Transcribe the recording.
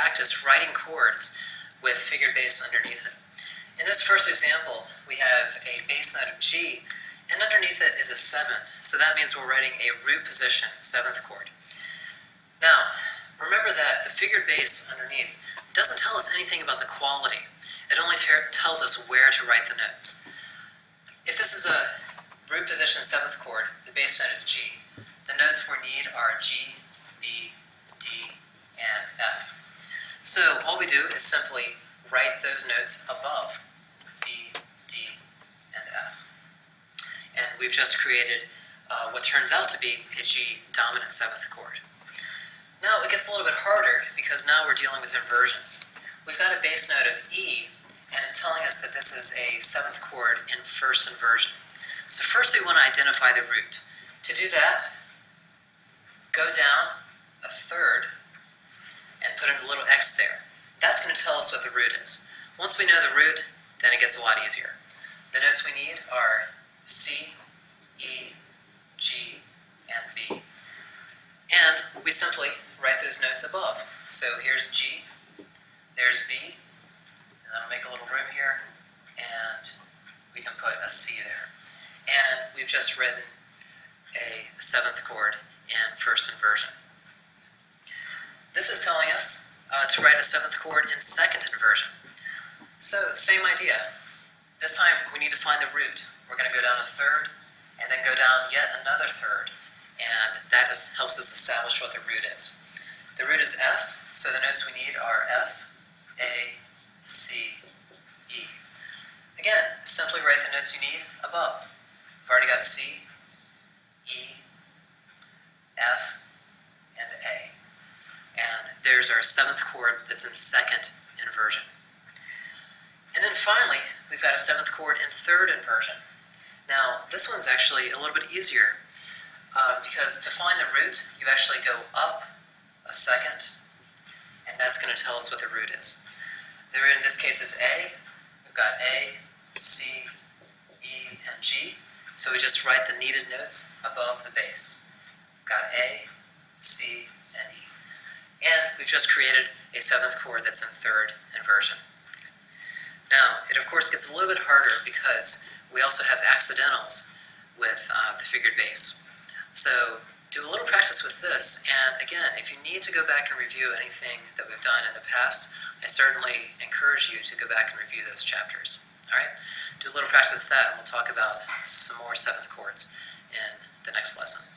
practice writing chords with figured bass underneath it. In this first example, we have a bass note of G, and underneath it is a 7, so that means we're writing a root position 7th chord. Now, remember that the figured bass underneath doesn't tell us anything about the quality. It only tells us where to write the notes. If this is a root position 7th chord, the bass note is G. The notes we need are G, B, D, and F. So all we do is simply write those notes above B, D, and F. And we've just created what turns out to be a G dominant 7th chord. Now it gets a little bit harder because now we're dealing with inversions. We've got a bass note of E, and it's telling us that this is a 7th chord in first inversion. So first we want to identify the root. To do that, go down a third and put a little X there. That's going to tell us what the root is. Once we know the root, then it gets a lot easier. The notes we need are C, E, G, and B. And we simply write those notes above. So here's G, there's B, and then I'll make a little room here, and we can put a C there. And we've just written a 7th chord in first inversion. This is telling us to write a 7th chord in second inversion. So same idea. This time we need to find the root. We're going to go down a third, and then go down yet another third, and that helps us establish what the root is. The root is F, so the notes we need are F, A, C, E. Again, simply write the notes you need above. We've already got C, E, F, and A. And there's our 7th chord that's in second inversion. And then finally, we've got a 7th chord in third inversion. Now, this one's actually a little bit easier because to find the root, you actually go up a second, and that's going to tell us what the root is. The root in this case is A. We've got A, C, E, and G. So we just write the needed notes above the bass. We've got A, C, and E. And we've just created a 7th chord that's in third inversion. Now, it of course gets a little bit harder because we also have accidentals with the figured bass. So do a little practice with this, and again, if you need to go back and review anything that we've done in the past, I certainly encourage you to go back and review those chapters. Alright? Do a little practice with that, and we'll talk about some more 7th chords in the next lesson.